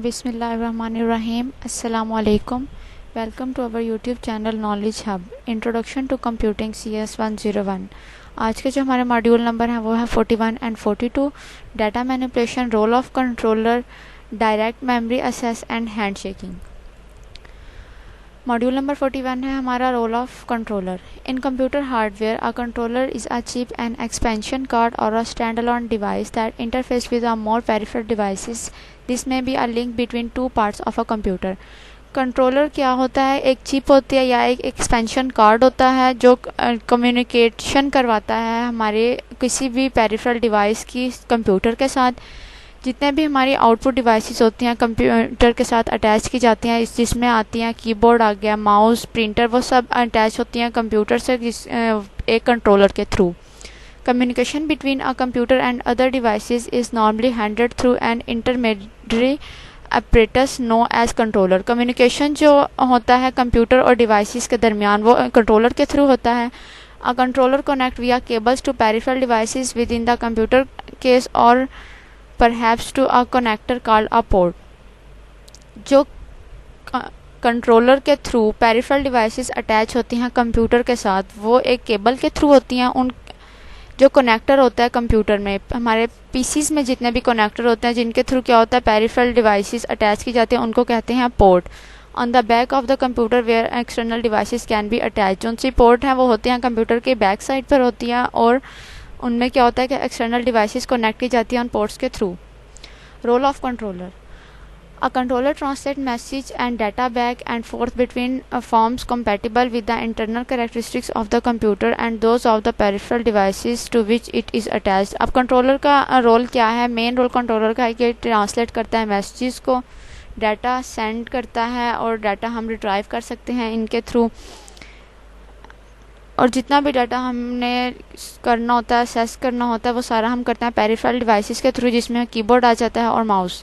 Bismillahirrahmanirrahim. Assalamu alaikum. Welcome to our YouTube channel Knowledge Hub. Introduction to Computing CS 101. आज के जो हमारे module number हैं वो है 41 and 42. Data manipulation, role of controller, direct memory access and handshaking. Module number 41 है हमारा role of controller. In computer hardware a controller is a chip and expansion card और a standalone device that interface with a more peripheral devices. This may be a link between two parts of a computer. Controller क्या होता है? एक chip होती है या एक expansion card होता है जो कम्युनिकेशन करवाता है हमारे किसी भी पेरिफेरल डिवाइस की कंप्यूटर के साथ. जितने भी हमारी आउटपुट डिवाइसेस होती हैं कंप्यूटर के साथ अटैच की जाती हैं, जिसमें आती हैं कीबोर्ड आ गया, माउस, प्रिंटर, वो सब अटैच होती हैं कंप्यूटर से एक कंट्रोलर के through. Communication between a computer and other devices is normally handled through an intermediary apparatus known as controller. Communication जो होता है कंप्यूटर और डिवाइसेस के दरमियान वो कंट्रोलर के थ्रू होता है. A controller connect via cables to peripheral devices within the computer case or perhaps to a connector called a port. जो कंट्रोलर के थ्रू पेरिफेरल डिवाइसेस अटैच होती हैं कंप्यूटर के साथ वो एक केबल के थ्रू होती हैं. उन जो कनेक्टर होता है कंप्यूटर में, हमारे पीसीज में जितने भी कनेक्टर होते हैं जिनके थ्रू क्या होता है पेरिफेरल डिवाइसेस अटैच की जाती हैं, उनको कहते हैं port. On the back of the computer where external devices can be attach. जो सी पोर्ट हैं वो होते हैं कंप्यूटर के बैक साइड पर होती हैं और उनमें क्या होता है कि एक्सटर्नल डिवाइसेस कनेक्ट की जाती हैं उन पोर्ट्स के through. Role of controller. A controller translates message and data back and forth between forms compatible with the internal characteristics of the computer and those of the peripheral devices to which it is attached. अब controller का role क्या है? Main role controller का है कि translate करता है messages को, डाटा सेंड करता है और डाटा हम रिट्राइव कर सकते हैं इनके थ्रू. और जितना भी डाटा हमने करना होता है, एक्सेस करना होता है, वो सारा हम करते हैं पेरिफेरल डिवाइसेस के थ्रू जिसमें कीबोर्ड आ जाता है और mouse.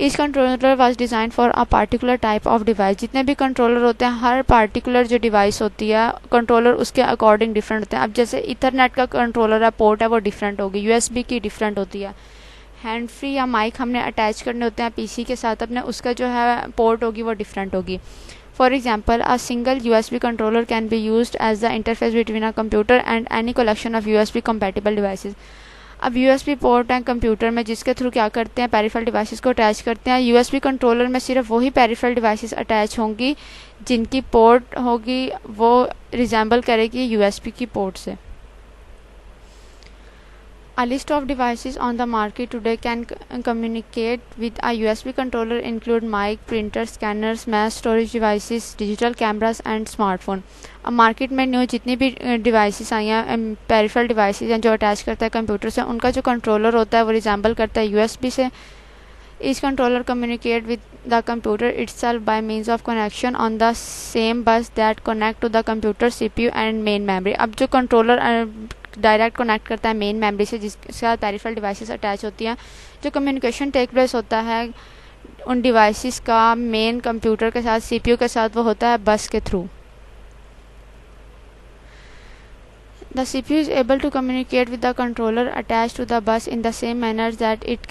Each controller was design for a particular type of device. जितने भी कंट्रोलर होते हैं हर पार्टिकुलर जो डिवाइस होती है कंट्रोलर उसके अकॉर्डिंग डिफरेंट होते हैं. अब जैसे इथरनेट का कंट्रोलर है, पोर्ट है, वो डिफरेंट होगी. यूएसबी की डिफरेंट होती है. हैंड फ्री या माइक हमने अटैच करने होते हैं पीसी के साथ अपने, उसका जो है पोर्ट होगी वो डिफरेंट होगी. For example, a single USB controller can be used as the interface between a computer and any collection of USB compatible devices. अब USB पोर्ट है कंप्यूटर में जिसके थ्रू क्या करते हैं पेरिफेरल डिवाइसेस को अटैच करते हैं. USB कंट्रोलर में सिर्फ वही पेरिफेरल डिवाइसेस अटैच होंगी जिनकी पोर्ट होगी वो रिजेंबल करेगी USB की पोर्ट से. A list of devices on the market today can communicate with a USB controller include mic, printers, scanners, mass storage devices, digital cameras and smartphone. अब market में new जितनी भी devices आई हैं peripheral devices हैं जो attach करता है computer से, उनका जो कंट्रोलर होता है वो रिजेंबल करता है USB से. Each controller communicate with the computer itself by means of connection on the same bus that connect to the computer CPU and main memory. अब जो कंट्रोलर डायरेक्ट कनेक्ट करता है मेन मेमोरी से जिसके साथ पेरिफेरल डिवाइसेस अटैच होती हैं. जो कम्युनिकेशन टेक प्लेस होता है उन डिवाइसेस का मेन कंप्यूटर के साथ CPU के साथ वो होता है बस के through. The CPU is able to communicate with the controller attached to the bus in the same manner that it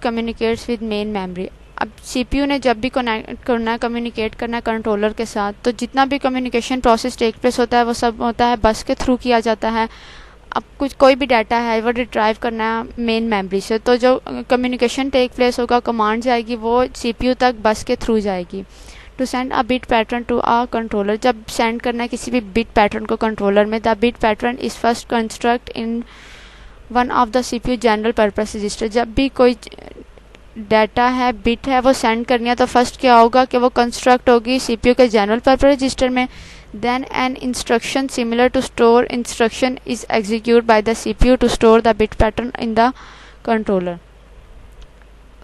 communicates with main memory. अब CPU ने जब भी कम्युनिकेट करना है कंट्रोलर के साथ, तो जितना भी कम्युनिकेशन प्रोसेस टेक प्लेस होता है वो सब होता है बस के थ्रू किया जाता है. अब कोई भी डाटा है वो रिट्राइव करना है मेन मेमोरी से, तो जो कम्युनिकेशन टेक प्लेस होगा कमांड जाएगी वो CPU तक बस के थ्रू जाएगी. To send a bit pattern to a controller. जब सेंड करना है किसी भी बिट पैटर्न को कंट्रोलर में, the bit pattern is first construct in one of the CPU general purpose register. जब भी कोई डाटा है बिट है वो सेंड करनी है तो फर्स्ट क्या होगा कि वो कंस्ट्रक्ट होगी CPU के जनरल पर्पस रजिस्टर में. Then an instruction similar to store instruction is execute by the CPU to store the bit pattern in the controller.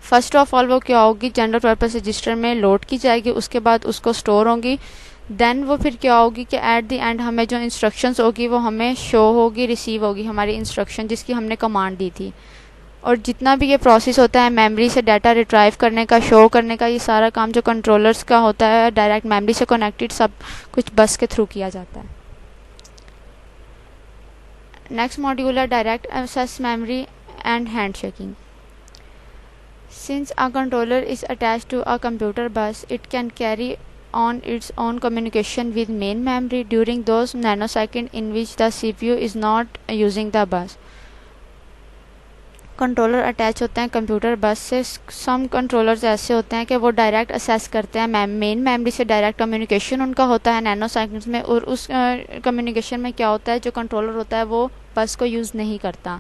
First of all वो क्या होगी जनरल पर्पस रजिस्टर में load की जाएगी, उसके बाद उसको स्टोर होगी. देन वो फिर क्या होगी कि एट द एंड हमें जो इंस्ट्रक्शंस होगी वो हमें शो होगी, रिसीव होगी हमारी इंस्ट्रक्शन जिसकी हमने कमांड दी थी. और जितना भी ये प्रोसेस होता है मेमोरी से डाटा रिट्राइव करने का, शो करने का, ये सारा काम जो कंट्रोलर्स का होता है डायरेक्ट मेमोरी से कनेक्टेड सब कुछ बस के थ्रू किया जाता है. नेक्स्ट मॉड्यूल है direct access memory and handshaking. Since a controller is attached to a computer bus, it can carry on its own communication with main memory during those nanoseconds in which the CPU is not using the bus. Controller attach होते हैं computer बस से. सम controllers ऐसे होते हैं कि वो direct assess करते हैं मेन मेमोरी से, डायरेक्ट कम्युनिकेशन उनका होता है नैनो सेकंड्स में, और उस कम्युनिकेशन में क्या होता है, जो कंट्रोलर होता है वो बस को यूज़ नहीं करता.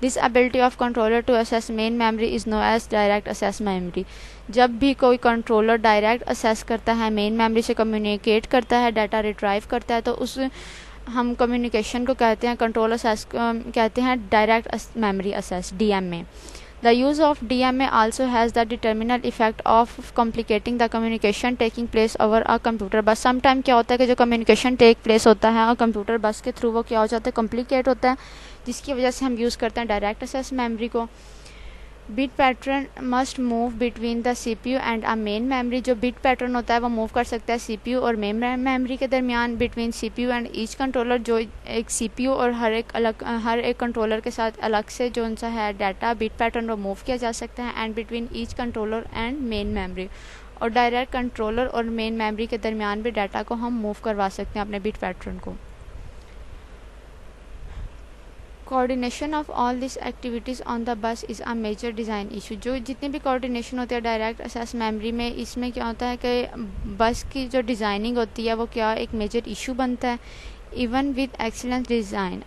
This ability of controller to access main memory is no as direct access memory. जब भी कोई कंट्रोलर डायरेक्ट असेस करता है, मेन मेमोरी से कम्युनिकेट करता है, डाटा रिट्राइव करता है, तो उस हम कम्युनिकेशन को कहते हैं कंट्रोल असेस, कहते हैं direct memory access, DMA. The use of DMA also has the detrimental effect of complicating the communication taking place over a computer bus. Some time क्या होता है कि जो कम्युनिकेशन टेक प्लेस होता है और कंप्यूटर बस के थ्रू, वो क्या हो जाता है, कॉम्प्लिकेट होता है, जिसकी वजह से हम यूज़ करते हैं डायरेक्ट असेस मेमोरी को. Bit pattern must move between the CPU and a main memory. जो बिट पैटर्न होता है वो मूव कर सकता है CPU और मेन मेमोरी के दरमियान. Between CPU and each controller, जो एक CPU और हर एक कंट्रोलर के साथ अलग से जो उनसा है डाटा बिट पैटर्न वो मूव किया जा सकता है. And between each controller and main memory, और डायरेक्ट कंट्रोलर और मेन मेमोरी के दरमियान भी डाटा को हम मूव करवा सकते हैं अपने बिट पैटर्न को. Coordination of all this activities on the bus is a major design issue. जो जितनी भी कोऑर्डिनेशन होती है डायरेक्ट असेस मेमोरी में, इसमें क्या होता है कि बस की जो डिज़ाइनिंग होती है वो क्या एक मेजर इशू बनता है. Even with excellent design,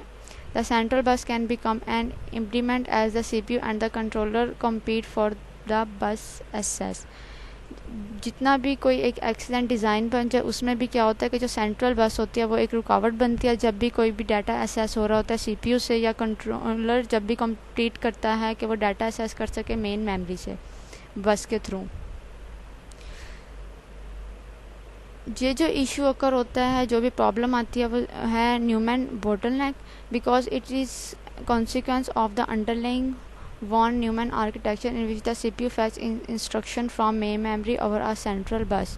the central bus can become an implement as the CPU and the controller compete for the bus access. जितना भी कोई एक एक्सीलेंट डिज़ाइन बन जाए, उसमें भी क्या होता है कि जो सेंट्रल बस होती है वो एक रुकावट बनती है. जब भी कोई भी डाटा असेस हो रहा होता है CPU से, या कंट्रोलर जब भी कंप्लीट करता है कि वो डाटा असेस कर सके मेन मेमोरी से बस के थ्रू. ये जो इशू अकर होता है, जो भी प्रॉब्लम आती है, वो है Neumann bottleneck, because it is consequence of the underlying von Neumann architecture in which the CPU fetch instruction from main memory over a central bus.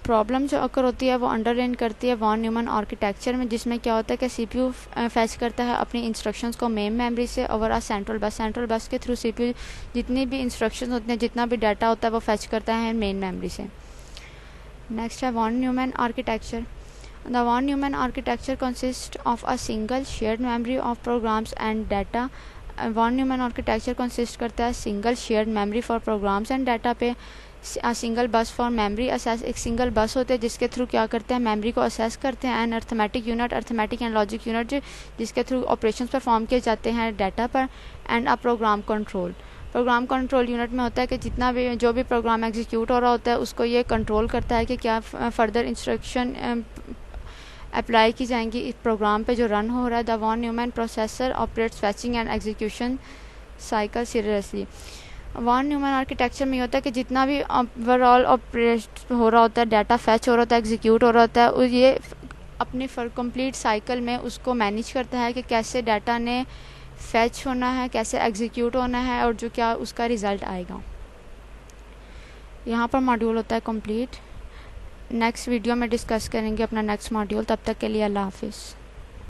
Problem जो अकर होती है वो अंडरलाइन करती है वॉन न्यूमन आर्किटेक्चर में, जिसमें क्या होता है कि CPU फैच करता है अपनी इंस्ट्रक्शंस को मेन मेमोरी से ओवर आ सेंट्रल बस. सेंट्रल बस के थ्रू CPU जितनी भी इंस्ट्रक्शंस होती हैं, जितना भी डाटा होता है वो फैच करता है मेन मेमोरी से. नेक्स्ट है von Neumann architecture. The von Neumann architecture consists of a single shared memory of programs and data. von Neumann architecture consists करता है single shared memory for programs and data पे. a single bus for memory access, एक single bus होते हैं जिसके through क्या करते हैं, मेमोरी को असेस करते हैं. And arithmetic unit, arithmetic and logic unit जिसके थ्रू ऑपरेशंस परफॉर्म किए जाते हैं डाटा पर. And a program control, program control unit में होता है कि जितना भी जो भी प्रोग्राम एग्जीक्यूट हो रहा होता है उसको ये कंट्रोल करता है कि क्या फर्दर इंस्ट्रक्शन अप्लाई की जाएंगी इस प्रोग्राम पे जो रन हो रहा है. The von Neumann processor operates fetching and execution cycle seriously. Von Neumann architecture में होता है कि जितना भी ओवरऑल ऑपरेट हो रहा होता है, डाटा फैच हो रहा होता है, एग्जीक्यूट हो रहा होता है, ये अपनी कंप्लीट साइकिल में उसको मैनेज करता है कि कैसे डाटा ने फैच होना है, कैसे एग्जीक्यूट होना है, और जो क्या उसका रिज़ल्ट आएगा. यहाँ पर मॉड्यूल होता है कंप्लीट. नेक्स्ट वीडियो में डिस्कस करेंगे अपना नेक्स्ट मॉड्यूल. तब तक के लिए अल्लाह हाफिज़.